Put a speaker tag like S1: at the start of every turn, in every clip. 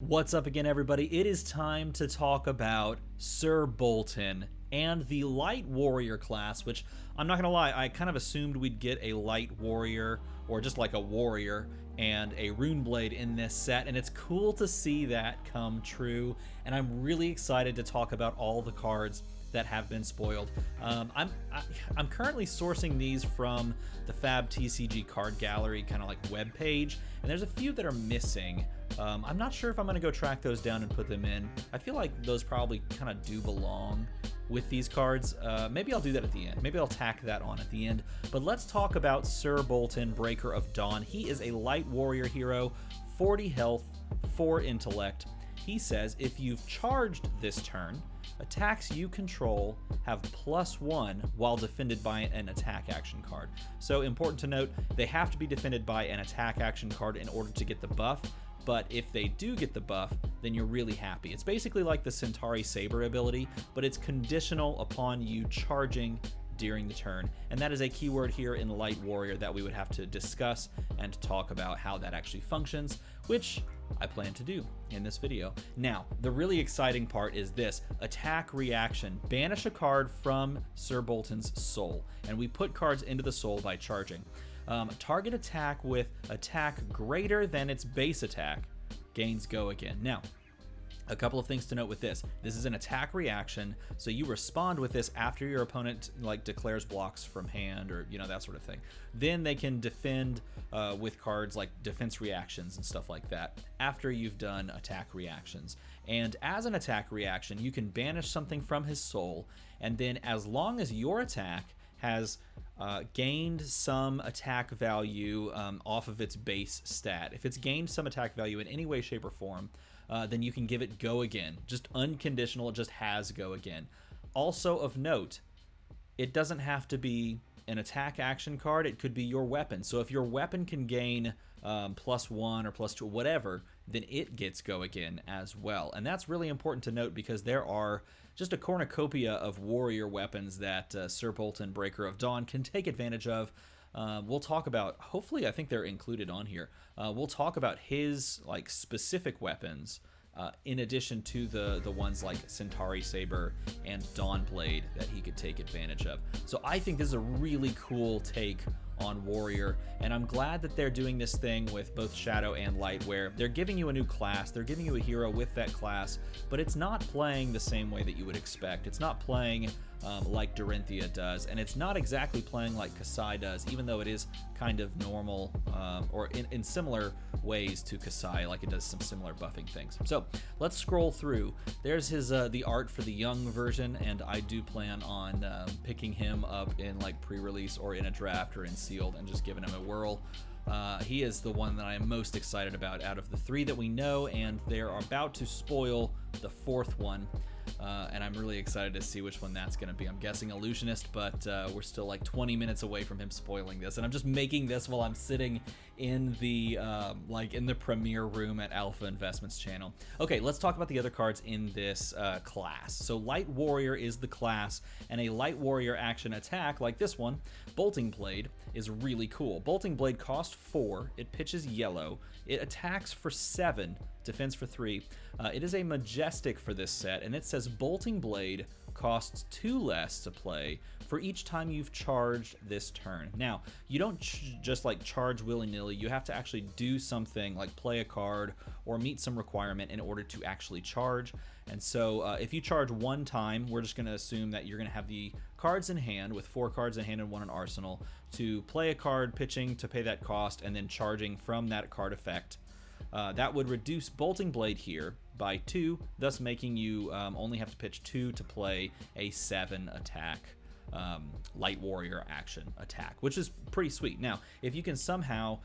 S1: What's up again, everybody? It is time to talk about Sir Boltyn and the Light Warrior class, which I'm not gonna lie, I kind of assumed we'd get a Light Warrior or just like a Warrior and a Rune Blade in this set, and it's cool to see that come true, and I'm really excited to talk about all the cards that have been spoiled. I'm currently sourcing these from the Fab TCG card gallery kind of like web page, and there's a few that are missing. I'm not sure if I'm going to go track those down and put them in. I feel like those probably kind of do belong with these cards. Maybe I'll do that at the end. Maybe I'll tack that on at the end. But let's talk about Sir Boltyn, Breaker of Dawn. He is a Light Warrior hero, 40 health, 4 intellect. He says if you've charged this turn, attacks you control have +1 while defended by an attack action card. So important to note, they have to be defended by an attack action card in order to get the buff, but if they do get the buff, then you're really happy. It's basically like the Centauri Saber ability, but it's conditional upon you charging during the turn, and that is a keyword here in Light Warrior that we would have to discuss and talk about how that actually functions, which I plan to do in this video. Now, the really exciting part is this: attack reaction. Banish a card from Sir Boltyn's soul, and we put cards into the soul by charging. Target attack with attack greater than its base attack gains go again. Now, a couple of things to note with this. This is an attack reaction, so you respond with this after your opponent like declares blocks from hand or that sort of thing. Then they can defend with cards like defense reactions and stuff like that after you've done attack reactions. And as an attack reaction, you can banish something from his soul, and then as long as your attack has gained some attack value off of its base stat, if it's gained some attack value in any way, shape, or form, then you can give it go again. Just unconditional, it just has go again. Also of note, it doesn't have to be an attack action card, it could be your weapon. So if your weapon can gain +1 or +2, whatever, then it gets go again as well. And that's really important to note because there are just a cornucopia of warrior weapons that Sir Boltyn, Breaker of Dawn, can take advantage of. We'll talk about, hopefully I think they're included on here. We'll talk about his like specific weapons in addition to the ones like Centauri Saber and Dawnblade that he could take advantage of. So I think this is a really cool take on Warrior, and I'm glad that they're doing this thing with both Shadow and Light, where they're giving you a new class, they're giving you a hero with that class, but it's not playing the same way that you would expect. It's not playing like Dorinthia does, and it's not exactly playing like Kasai does, even though it is kind of normal or in similar ways to Kasai, like it does some similar buffing things. So let's scroll through. There's his the art for the young version, and I do plan on picking him up in like pre-release or in a draft or in sealed and just giving him a whirl. He is the one that I am most excited about out of the 3 that we know, and they're about to spoil the 4th one. And I'm really excited to see which one that's going to be. I'm guessing Illusionist, but we're still like 20 minutes away from him spoiling this, and I'm just making this while I'm sitting in the in the premiere room at Alpha Investments channel. Okay, let's talk about the other cards in this class. So Light Warrior is the class, and a Light Warrior action attack like this one, Bolting Blade, is really cool. Bolting Blade costs 4, it pitches yellow, it attacks for 7, defense for 3. It is a majestic for this set, and it says Bolting Blade costs 2 less to play for each time you've charged this turn. Now, you don't just like charge willy-nilly. You have to actually do something like play a card or meet some requirement in order to actually charge. And so if you charge 1 time, we're just going to assume that you're going to have the cards in hand with 4 cards in hand and 1 in arsenal to play a card, pitching to pay that cost, and then charging from that card effect. That would reduce Bolting Blade here by 2, thus making you only have to pitch 2 to play a 7 attack Light Warrior action attack, which is pretty sweet. Now, if you can somehow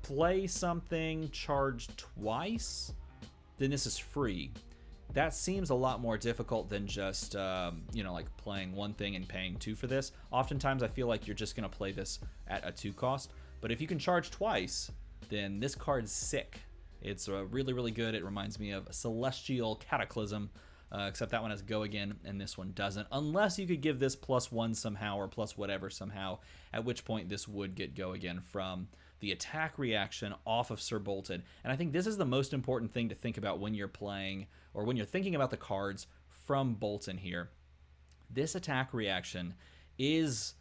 S1: play something charged twice, then this is free. That seems a lot more difficult than just, like playing one thing and paying 2 for this. Oftentimes, I feel like you're just going to play this at a 2 cost. But if you can charge twice, then this card's sick. It's really, really good. It reminds me of Celestial Cataclysm, except that one has go again, and this one doesn't. Unless you could give this +1 somehow, or plus whatever somehow, at which point this would get go again from the attack reaction off of Sir Bolton. And I think this is the most important thing to think about when you're playing, or when you're thinking about the cards from Bolton here. This attack reaction is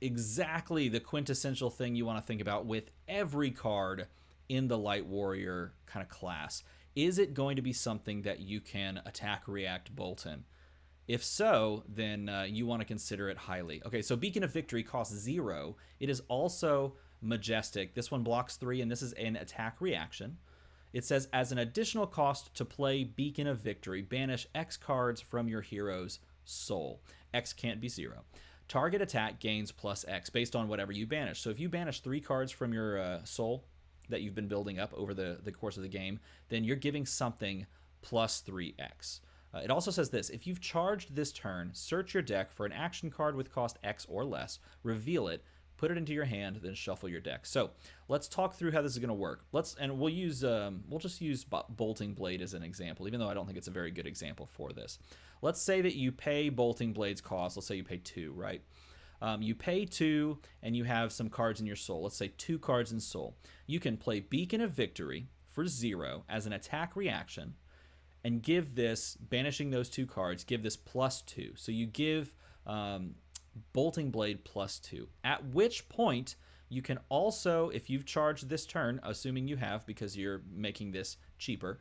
S1: exactly the quintessential thing you want to think about with every card in the Light Warrior kind of class. Is it going to be something that you can attack react Bolton? If so, then you want to consider it highly. Okay, so Beacon of Victory costs 0. It is also majestic. This one blocks 3, and this is an attack reaction. It says, as an additional cost to play Beacon of Victory, banish X cards from your hero's soul. X can't be 0. Target attack gains plus X based on whatever you banish. So if you banish 3 cards from your soul that you've been building up over the course of the game, then you're giving something plus 3X. It also says this: if you've charged this turn, search your deck for an action card with cost X or less, reveal it, put it into your hand, then shuffle your deck. So let's talk through how this is going to work. We'll just use Bolting Blade as an example, even though I don't think it's a very good example for this. Let's say that you pay Bolting Blade's cost. Let's say you pay 2, right? You pay 2, and you have some cards in your soul. Let's say 2 cards in soul. You can play Beacon of Victory for 0 as an attack reaction, and give this, banishing those 2 cards, give this plus 2. So you give Bolting Blade plus 2. At which point, you can also, if you've charged this turn, assuming you have because you're making this cheaper,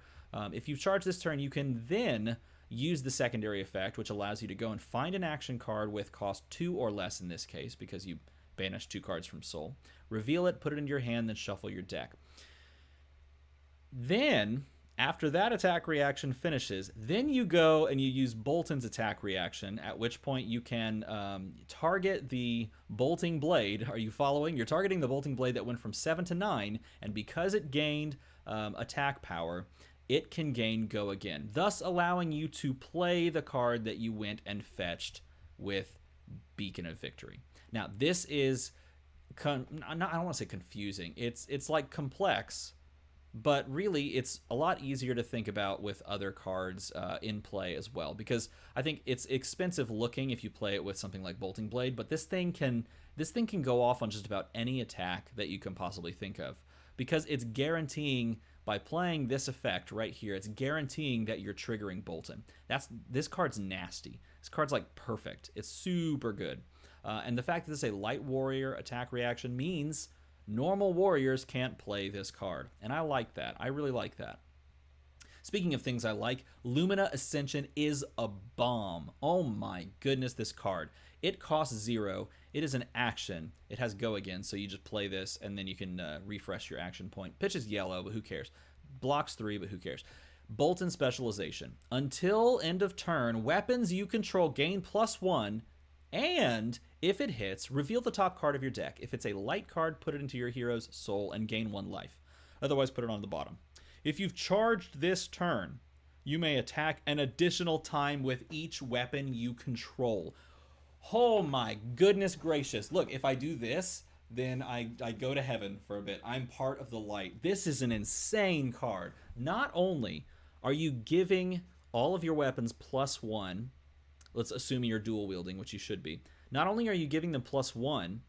S1: if you've charged this turn, you can then use the secondary effect, which allows you to go and find an action card with cost 2 or less in this case, because you banished 2 cards from soul. Reveal it, put it into your hand, then shuffle your deck. Then, after that attack reaction finishes, then you go and you use Bolton's attack reaction, at which point you can target the Bolting Blade. Are you following? You're targeting the Bolting Blade that went from 7 to 9, and because it gained attack power, it can gain Go Again, thus allowing you to play the card that you went and fetched with Beacon of Victory. Now, this is, I don't want to say confusing. It's like complex, but really it's a lot easier to think about with other cards in play as well, because I think it's expensive looking if you play it with something like Bolting Blade, but this thing can go off on just about any attack that you can possibly think of, because it's guaranteeing, by playing this effect right here, it's guaranteeing that you're triggering Bolton. This card's nasty. This card's like perfect. It's super good. And the fact that this is a Light Warrior attack reaction means normal warriors can't play this card. And I like that. I really like that. Speaking of things I like, Lumina Ascension is a bomb. Oh my goodness, this card. It costs 0. It is an action. It has Go Again, so you just play this, and then you can refresh your action point. Pitch is yellow, but who cares? Blocks 3, but who cares? Bolton Specialization. Until end of turn, weapons you control gain +1, and if it hits, reveal the top card of your deck. If it's a light card, put it into your hero's soul and gain 1 life. Otherwise, put it on the bottom. If you've charged this turn, you may attack an additional time with each weapon you control. Oh my goodness gracious. Look, if I do this, then I go to heaven for a bit. I'm part of the light. This is an insane card. Not only are you giving all of your weapons +1, let's assume you're dual wielding, which you should be. Not only are you giving them +1,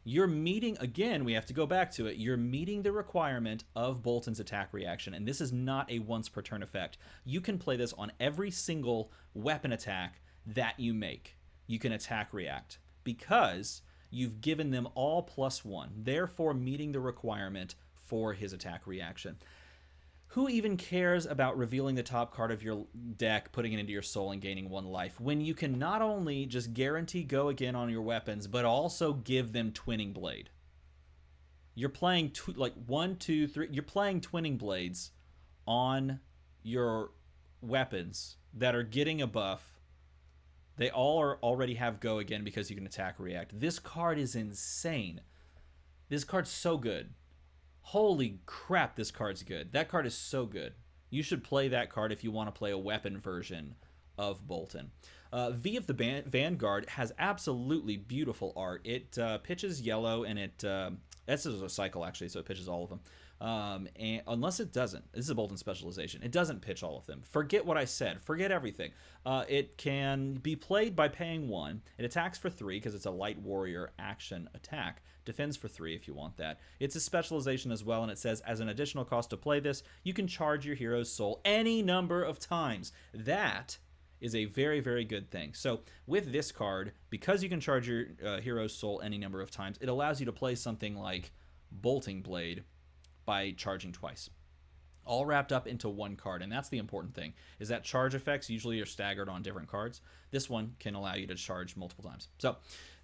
S1: you're meeting, again, we have to go back to it, you're meeting the requirement of Bolton's attack reaction, and this is not a once per turn effect. You can play this on every single weapon attack that you make. You can attack react, because you've given them all +1, therefore meeting the requirement for his attack reaction. Who even cares about revealing the top card of your deck, putting it into your soul, and gaining 1 life, when you can not only just guarantee Go Again on your weapons, but also give them Twinning Blade? You're playing like 1, 2, 3. You're playing Twinning Blades on your weapons that are getting a buff. They all already have Go Again because you can attack react. This card is insane. This card's so good. Holy crap, this card's good. That card is so good. You should play that card if you want to play a weapon version of Bolton. V of the Vanguard has absolutely beautiful art. It pitches yellow, and this is a cycle, actually, so it pitches all of them. And unless it doesn't. This is a Bolton specialization. It doesn't pitch all of them. Forget what I said. Forget everything. It can be played by paying 1. It attacks for 3 because it's a light warrior action attack. Defends for 3 if you want that. It's a specialization as well, and it says, as an additional cost to play this, you can charge your hero's soul any number of times. That is a very, very good thing. So with this card, because you can charge your hero's soul any number of times, it allows you to play something like Bolting Blade by charging twice, all wrapped up into one card. And that's the important thing, is that charge effects usually are staggered on different cards. This one can allow you to charge multiple times. So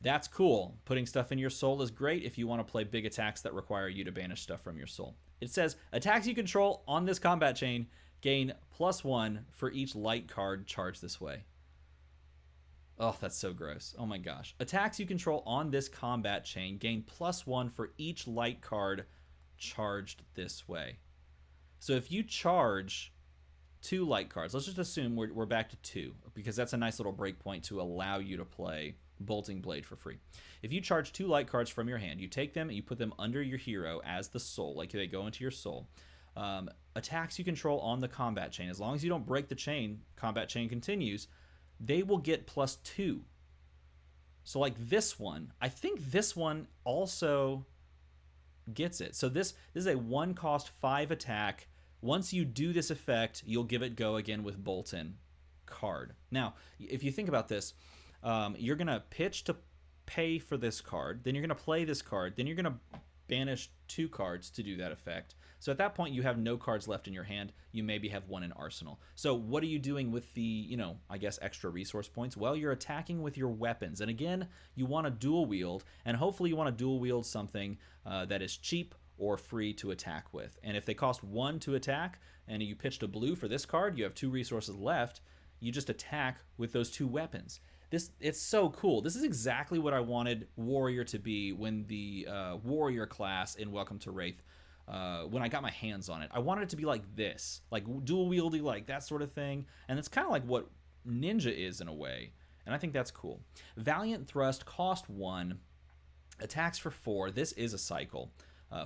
S1: that's cool. Putting stuff in your soul is great if you want to play big attacks that require you to banish stuff from your soul. It says, attacks you control on this combat chain gain +1 for each light card charged this way. Oh, that's so gross. Oh my gosh. Attacks you control on this combat chain gain +1 for each light card charged this way. So if you charge 2 light cards, let's just assume we're back to 2, because that's a nice little breakpoint to allow you to play Bolting Blade for free. If you charge 2 light cards from your hand, you take them and you put them under your hero as the soul, like they go into your soul. Attacks you control on the combat chain, as long as you don't break the chain, combat chain continues, they will get +2. So like this one, I think this one also gets it. So this is a 1 cost 5 attack. Once you do this effect, you'll give it go again with Bolton card. Now, if you think about this, you're going to pitch to pay for this card, then you're going to play this card, then you're going to banish 2 cards to do that effect. So at that point, you have no cards left in your hand. You maybe have 1 in arsenal. So what are you doing with the, I guess, extra resource points? Well, you're attacking with your weapons. And again, you want to dual wield, and hopefully you want to dual wield something that is cheap or free to attack with. And if they cost 1 to attack, and you pitched a blue for this card, you have 2 resources left, you just attack with those 2 weapons. It's so cool. This is exactly what I wanted Warrior to be when the Warrior class in Welcome to Wraith, when I got my hands on it. I wanted it to be like this, like dual wieldy, like that sort of thing. And it's kind of like what Ninja is in a way. And I think that's cool. Valiant Thrust, cost 1, attacks for 4. This is a cycle.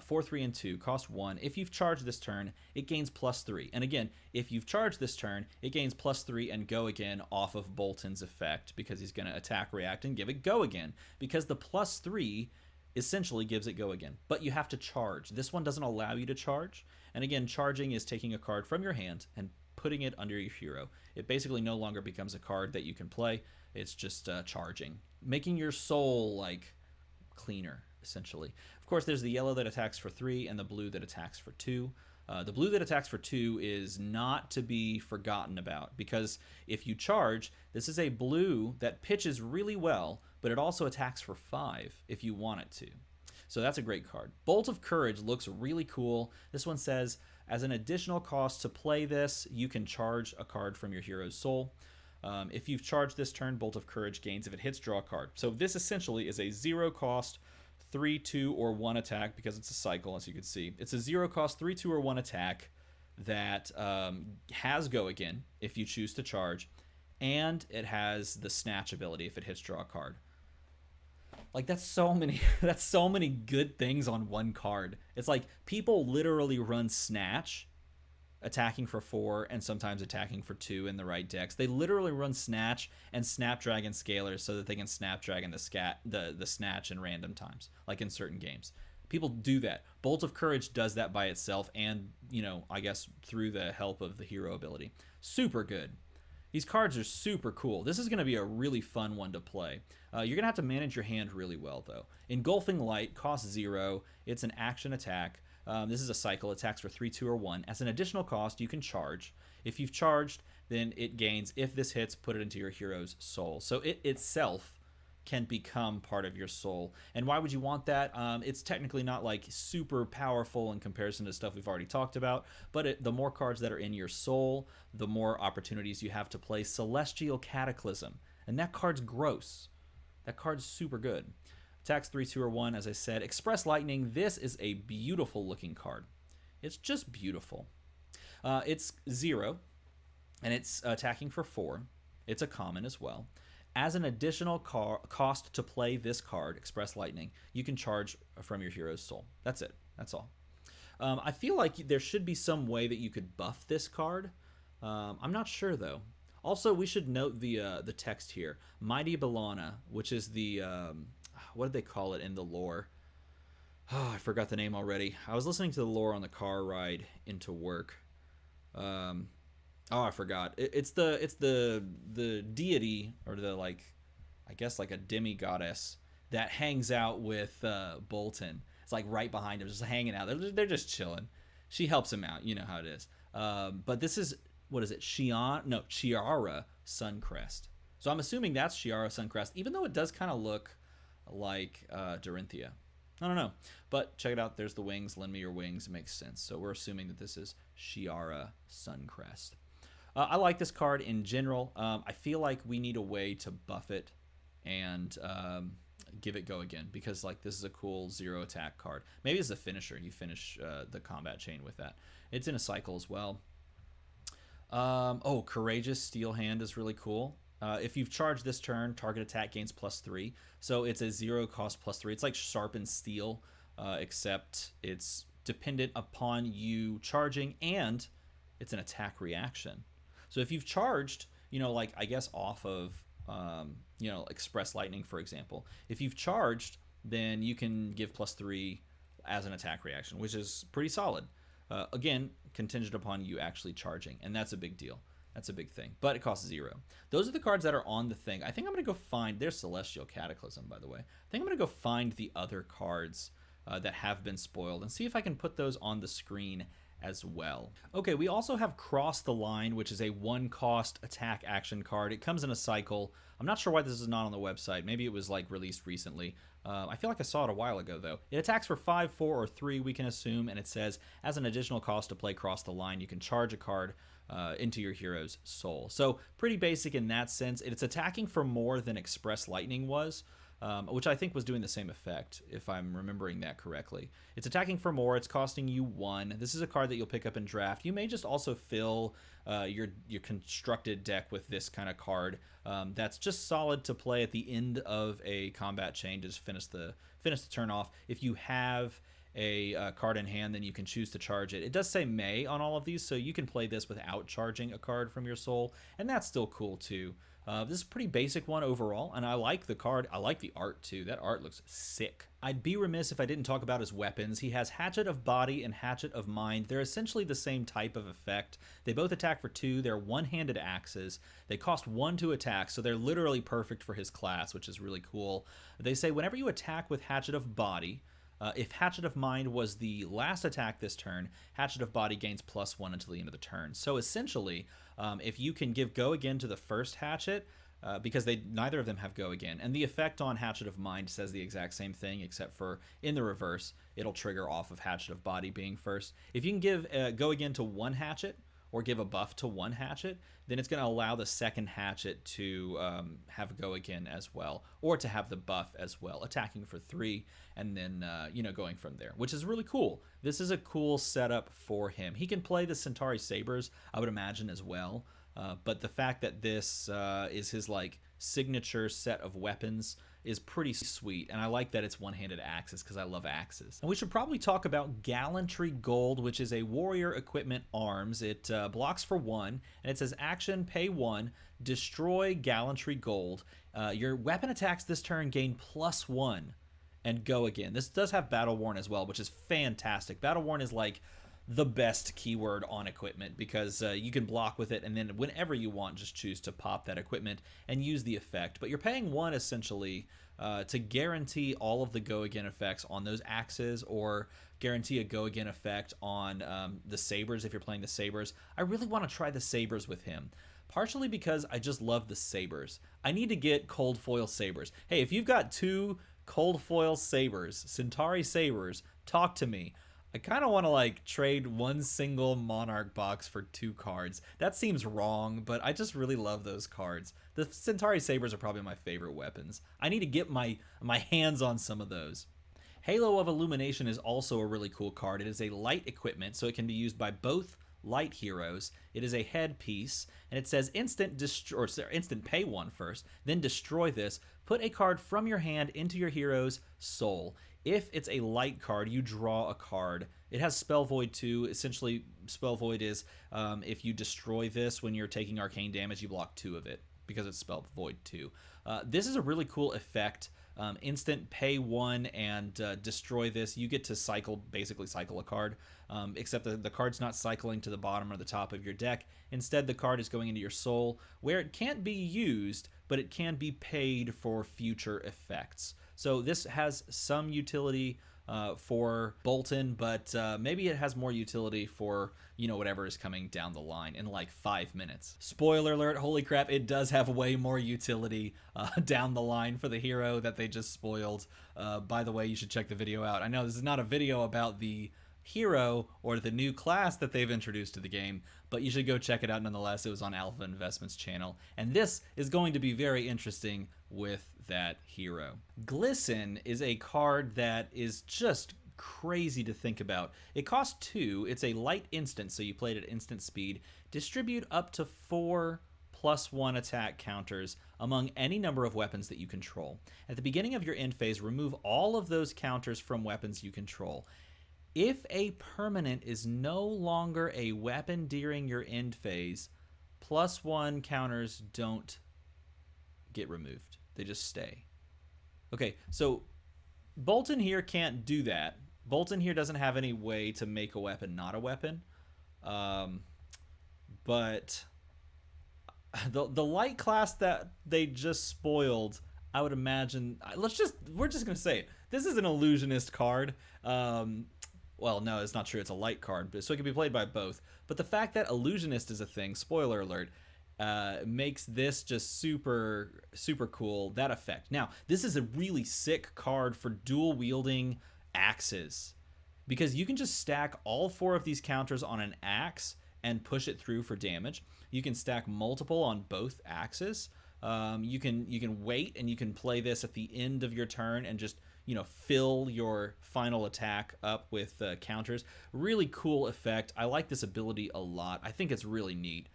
S1: 4, 3, and 2, cost 1. If you've charged this turn, it gains +3. And again, if you've charged this turn, it gains +3 and go again off of Bolton's effect, because he's going to attack, react, and give it go again. Because the +3 essentially gives it go again. But you have to charge. This one doesn't allow you to charge. And again, charging is taking a card from your hand and putting it under your hero. It basically no longer becomes a card that you can play. It's just charging. Making your soul, like, cleaner, essentially. Of course, there's the yellow that attacks for 3 and the blue that attacks for 2. The blue that attacks for 2 is not to be forgotten about, because if you charge, this is a blue that pitches really well, but it also attacks for 5 if you want it to. So that's a great card. Bolt of Courage looks really cool. This one says, as an additional cost to play this, you can charge a card from your hero's soul. If you've charged this turn, Bolt of Courage gains. If it hits, draw a card. So this essentially is a 0 cost 3, 2, or 1 attack, because it's a cycle, as you can see. It's a 0 cost 3, 2, or 1 attack that has go again if you choose to charge, and it has the snatch ability if it hits, draw a card. Like, that's so many good things on one card. It's like people literally run snatch, attacking for 4 and sometimes attacking for 2 in the right decks. They literally run Snatch and Snapdragon Scalers so that they can Snapdragon the Snatch in random times, like in certain games. People do that. Bolt of Courage does that by itself and, I guess through the help of the hero ability. Super good. These cards are super cool. This is going to be a really fun one to play. You're going to have to manage your hand really well, though. Engulfing Light costs 0. It's an action attack. This is a cycle. Attacks for 3, 2, or 1. As an additional cost, you can charge. If you've charged, then it gains. If this hits, put it into your hero's soul. So it itself can become part of your soul. And why would you want that? It's technically not like super powerful in comparison to stuff we've already talked about, but the more cards that are in your soul, the more opportunities you have to play Celestial Cataclysm. And that card's gross. That card's super good. Attacks 3, 2, or 1, as I said. Express Lightning, this is a beautiful looking card. It's just beautiful. It's 0, and it's attacking for 4. It's a common as well. As an additional cost to play this card, Express Lightning, you can charge from your hero's soul. That's it. That's all. I feel like there should be some way that you could buff this card. I'm not sure though. Also, we should note the text here. Mighty Bellana, which is the what did they call it in the lore? Oh, I forgot the name already. I was listening to the lore on the car ride into work. Oh, I forgot. It's the deity, or the, like, I guess like a demigoddess that hangs out with Bolton. It's like right behind him, just hanging out. They're just chilling. She helps him out. You know how it is. But this is, what is it? Chiara Suncrest. So I'm assuming that's Chiara Suncrest, even though it does kind of look like Dorinthia. I don't know. But check it out. There's the wings. Lend me your wings. It makes sense. So we're assuming that this is Chiara Suncrest. I like this card in general. I feel like we need a way to buff it and give it go again, because like this is a cool 0 attack card. Maybe it's a finisher. You finish the combat chain with that. It's in a cycle as well. Oh, Courageous Steel Hand is really cool. If you've charged this turn, target attack gains +3. So it's a 0 cost +3. It's like Sharpened Steel, except it's dependent upon you charging, and it's an attack reaction. So if you've charged, you know, like I guess off of, you know, Express Lightning, for example, if you've charged, then you can give +3 as an attack reaction, which is pretty solid. Again, contingent upon you actually charging, and that's a big deal. That's a big thing, but it costs 0. Those are the cards that are on the thing. I think I'm going to go find, there's Celestial Cataclysm, by the way. I think I'm going to go find the other cards that have been spoiled and see if I can put those on the screen as well. Okay, we also have Cross the Line, which is a 1-cost attack action card. It comes in a cycle. I'm not sure why this is not on the website. Maybe it was like released recently. I feel like I saw it a while ago though. It attacks for 5, 4, or 3, we can assume, and it says, as an additional cost to play Cross the Line, you can charge a card into your hero's soul. So pretty basic in that sense. It's attacking for more than Express Lightning was, which I think was doing the same effect, if I'm remembering that correctly. It's attacking for more. It's costing you 1. This is a card that you'll pick up in draft. You may just also fill your constructed deck with this kind of card. That's just solid to play at the end of a combat chain to just finish the turn off. If you have a card in hand, then you can choose to charge it. It does say may on all of these, so you can play this without charging a card from your soul, and that's still cool too. This is a pretty basic one overall, and I like the card. I like the art too. That art looks sick. I'd be remiss if I didn't talk about his weapons. He has Hatchet of Body and Hatchet of Mind. They're essentially the same type of effect. They both attack for 2. They're one-handed axes. They cost 1 to attack, so they're literally perfect for his class, which is really cool. They say whenever you attack with Hatchet of Body, if Hatchet of Mind was the last attack this turn, Hatchet of Body gains +1 until the end of the turn. So essentially, if you can give go again to the first Hatchet, because neither of them have go again, and the effect on Hatchet of Mind says the exact same thing, except for in the reverse, it'll trigger off of Hatchet of Body being first. If you can give go again to 1 Hatchet, or give a buff to 1 Hatchet, then it's going to allow the second Hatchet to have go again as well, or to have the buff as well, attacking for 3, and then you know, going from there, which is really cool. This is a cool setup for him. He can play the Centauri Sabers, I would imagine, as well, but the fact that this is his like signature set of weapons is pretty sweet, and I like that it's one-handed axes because I love axes. And we should probably talk about Gallantry Gold, which is a warrior equipment arms. It blocks for 1, and it says action, pay 1, destroy Gallantry Gold. Your weapon attacks this turn gain +1 and go again. This does have Battle Worn as well, which is fantastic. Battle Worn is like the best keyword on equipment because you can block with it, and then whenever you want, just choose to pop that equipment and use the effect. But you're paying 1 essentially to guarantee all of the go again effects on those axes, or guarantee a go again effect on the sabers if you're playing the sabers. I really want to try the sabers with him, partially because I just love the sabers. I need to get cold foil sabers. Hey, if you've got 2 cold foil sabers, Centauri Sabers, talk to me. I kind of want to like trade 1 single Monarch box for 2 cards. That seems wrong, but I just really love those cards. The Centauri Sabers are probably my favorite weapons. I need to get my hands on some of those. Halo of Illumination is also a really cool card. It is a light equipment, so it can be used by both light heroes. It is a headpiece, and it says instant pay 1 first, then destroy this. Put a card from your hand into your hero's soul. If it's a light card, you draw a card It has Spell Void too. Essentially, Spell Void is if you destroy this when you're taking arcane damage, you block 2 of it because it's Spell Void too. This is a really cool effect. Instant pay 1 and destroy this. You get to basically cycle a card, except that the card's not cycling to the bottom or the top of your deck. Instead, the card is going into your soul, where it can't be used, but it can be paid for future effects. So this has some utility for Boltyn, but maybe it has more utility for, whatever is coming down the line in like 5 minutes. Spoiler alert, holy crap, it does have way more utility down the line for the hero that they just spoiled. By the way, you should check the video out. I know this is not a video about the hero or the new class that they've introduced to the game, but you should go check it out nonetheless. It was on Alpha Investments channel, and this is going to be very interesting with that hero. Glsen is a card that is just crazy to think about. It costs 2. It's a light instant, so you play it at instant speed. Distribute up to 4 +1 attack counters among any number of weapons that you control. At the beginning of your end phase, remove all of those counters from weapons you control. If a permanent is no longer a weapon during your end phase, +1 counters don't get removed. They just stay. Okay, so Boltyn here can't do that. Boltyn here doesn't have any way to make a weapon not a weapon. But the light class that they just spoiled, I would imagine, we're just gonna say it. This is an illusionist card. Well, no, it's not true. It's a light card, so it can be played by both. But the fact that illusionist is a thing, spoiler alert, makes this just super, super cool, that effect. Now, this is a really sick card for dual wielding axes, because you can just stack all 4 of these counters on an axe and push it through for damage. You can stack multiple on both axes. You can wait, and you can play this at the end of your turn and just fill your final attack up with counters. Really cool effect. I like this ability a lot. I think it's really neat.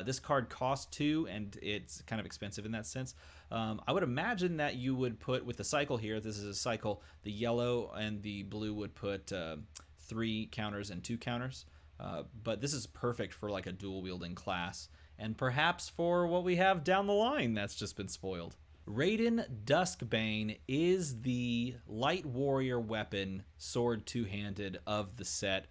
S1: This card costs 2, and it's kind of expensive in that sense. I would imagine that you would put, with the cycle here, this is a cycle, the yellow and the blue would put 3 counters and 2 counters. But this is perfect for like a dual wielding class, and perhaps for what we have down the line that's just been spoiled. Raiden Duskbane is the light warrior weapon, sword two-handed, of the set.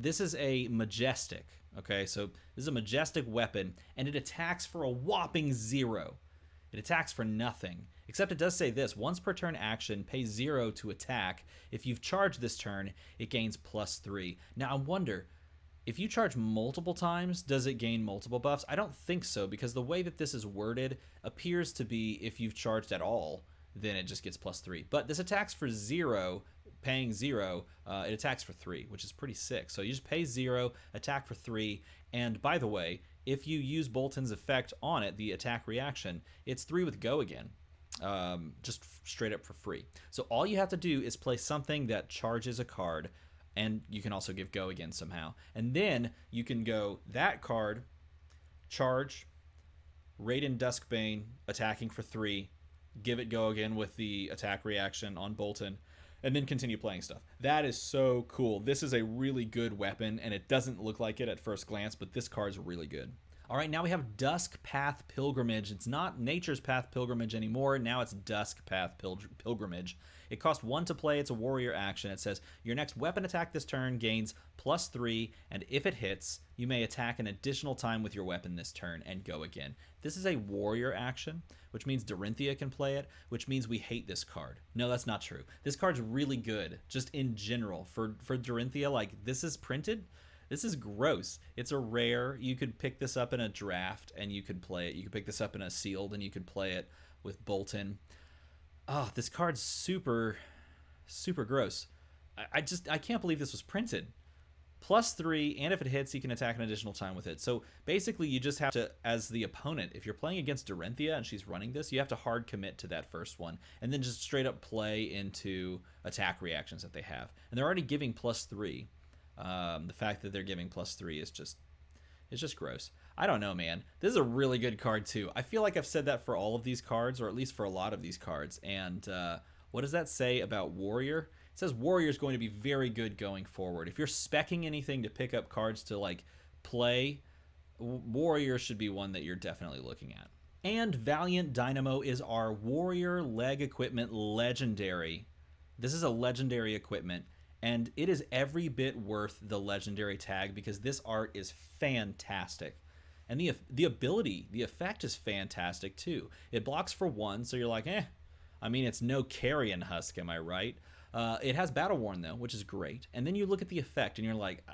S1: This is a majestic, okay? So this is a majestic weapon, and it attacks for a whopping 0. It attacks for nothing, except it does say this: once per turn action, pay 0 to attack. If you've charged this turn, it gains +3. Now, I wonder, if you charge multiple times, does it gain multiple buffs? I don't think so, because the way that this is worded appears to be if you've charged at all, then it just gets +3. But this attacks for 0, paying 0, it attacks for 3, which is pretty sick. So you just pay 0, attack for 3, and by the way, if you use Boltyn's effect on it, the attack reaction, it's 3 with go again. Just straight up for free. So all you have to do is play something that charges a card, and you can also give go again somehow. And then you can go that card, charge, Raiden Duskbane, attacking for 3, give it go again with the attack reaction on Boltyn, and then continue playing stuff. That is so cool. This is a really good weapon, and it doesn't look like it at first glance, but this card's really good. All right, now we have Dusk Path Pilgrimage. It's not Nature's Path Pilgrimage anymore. Now it's Dusk Path Pilgrimage. It costs 1 to play. It's a warrior action. It says, your next weapon attack this turn gains +3, and if it hits, you may attack an additional time with your weapon this turn and go again. This is a warrior action, which means Dorinthia can play it, which means we hate this card. No, that's not true. This card's really good, just in general. For Dorinthia, like, this is printed. This is gross. It's a rare. You could pick this up in a draft and you could play it. You could pick this up in a sealed and you could play it with Boltyn. Oh, this card's super, super gross. I can't believe this was printed. +3, and if it hits, you can attack an additional time with it. So basically, you just have to, as the opponent, if you're playing against Dorinthia and she's running this, you have to hard commit to that first one, and then just straight up play into attack reactions that they have. And they're already giving +3. The fact that they're giving +3 is just, it's just gross. I don't know, man. This is a really good card too. I feel like I've said that for all of these cards, or at least for a lot of these cards. And what does that say about Warrior? It says warrior is going to be very good going forward. If you're speccing anything to pick up cards to like play, warrior should be one that you're definitely looking at. And Valiant Dynamo is our warrior leg equipment legendary. This is a legendary equipment, and it is every bit worth the legendary tag because this art is fantastic. And the ability, the effect is fantastic too. It blocks for 1, so you're like, I mean, it's no Carrion Husk, am I right? It has Battle Worn though, which is great. And then you look at the effect and you're like,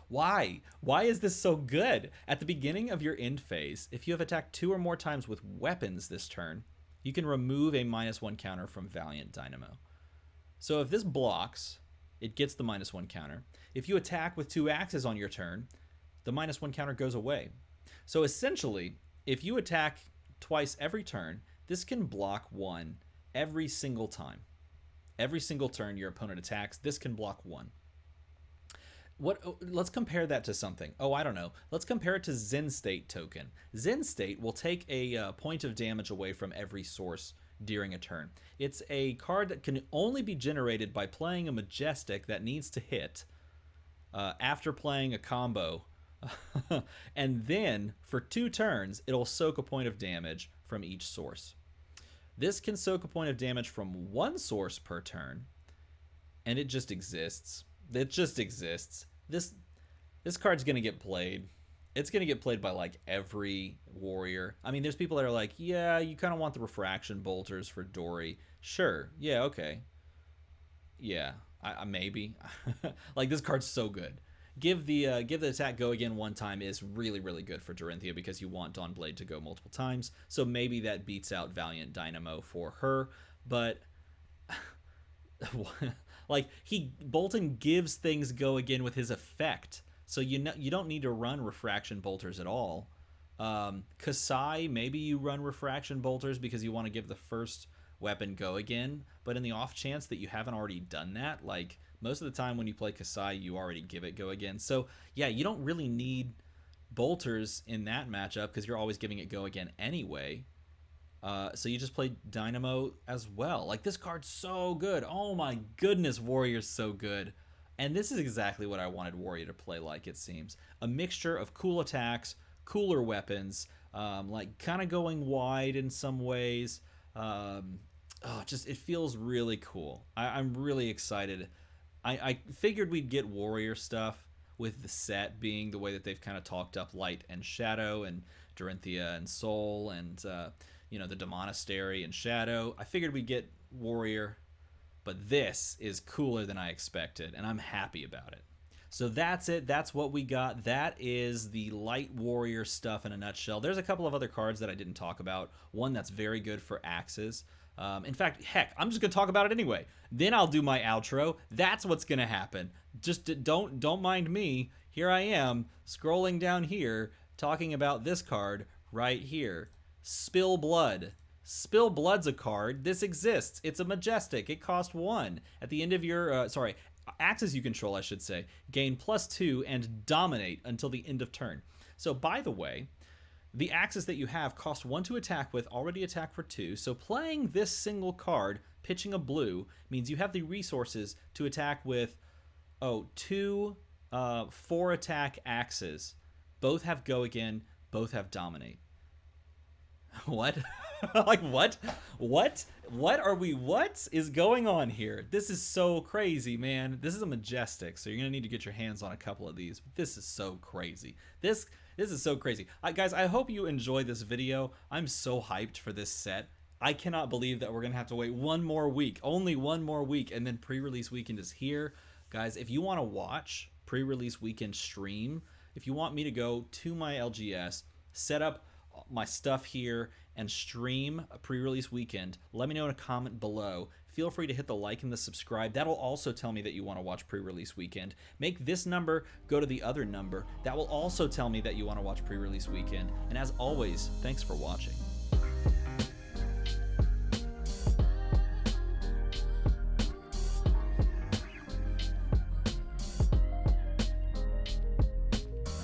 S1: why? Why is this so good? At the beginning of your end phase, if you have attacked 2 or more times with weapons this turn, you can remove a -1 counter from Valiant Dynamo. So if this blocks, it gets the -1 counter. If you attack with 2 axes on your turn, the -1 counter goes away. So essentially, if you attack twice every turn, this can block 1 every single time. Every single turn your opponent attacks, this can block 1. Let's compare that to something. Oh, I don't know. Let's compare it to Zen State token. Zen State will take a point of damage away from every source during a turn. It's a card that can only be generated by playing a Majestic that needs to hit after playing a combo. And then for 2 turns, it'll soak a point of damage from each source. This can soak a point of damage from 1 source per turn, and it just exists. It just exists. This card's gonna get played. It's gonna get played by like every warrior. I mean, there's people that are like, yeah, you kind of want the refraction bolters for Dory. Sure, yeah, okay, yeah, I maybe. Like, this card's so good. Give the attack go again 1 time is really, really good for Dorinthia because you want Dawnblade to go multiple times. So maybe that beats out Valiant Dynamo for her. But like, Bolton gives things go again with his effect. So you don't need to run refraction bolters at all. Kasai, maybe you run refraction bolters because you want to give the first weapon go again. But in the off chance that you haven't already done that, like, most of the time when you play Kasai, you already give it go again. So yeah, you don't really need bolters in that matchup because you're always giving it go again anyway. So you just play Dynamo as well. Like, this card's so good. Oh my goodness, Warrior's so good. And this is exactly what I wanted Warrior to play like, it seems. A mixture of cool attacks, cooler weapons, like kind of going wide in some ways. It feels really cool. I'm really excited. I figured we'd get Warrior stuff with the set being the way that they've kind of talked up Light and Shadow and Dorinthia and Soul and the Demonastery and Shadow. I figured we'd get Warrior, but this is cooler than I expected, and I'm happy about it. So that's it. That's what we got. That is the Light Warrior stuff in a nutshell. There's a couple of other cards that I didn't talk about. One that's very good for axes. In fact, heck, I'm just going to talk about it anyway. Then I'll do my outro. That's what's going to happen. Just don't mind me. Here I am, scrolling down here, talking about this card right here. Spill Blood. Spill Blood's a card. This exists. It's a Majestic. It costs 1. At the end of your, axes you control, I should say, gain +2 and dominate until the end of turn. So, by the way, the axes that you have cost 1 to attack with, already attack for 2. So playing this single card, pitching a blue, means you have the resources to attack with, 2 4-attack axes. Both have go again, both have dominate. What? Like, what? What is going on here? This is so crazy, man. This is a Majestic, so you're gonna need to get your hands on a couple of these. This is so crazy. This is so crazy. Guys, I hope you enjoyed this video. I'm so hyped for this set. I cannot believe that we're gonna have to wait 1 more week, only 1 more week, and then pre-release weekend is here. Guys, if you want to watch pre-release weekend stream, if you want me to go to my LGS, set up my stuff here, and stream a pre-release weekend, let me know in a comment below. Feel free to hit the like and the subscribe. That'll also tell me that you want to watch pre-release weekend. Make this number go to the other number. That will also tell me that you want to watch pre-release weekend. And as always, thanks for watching.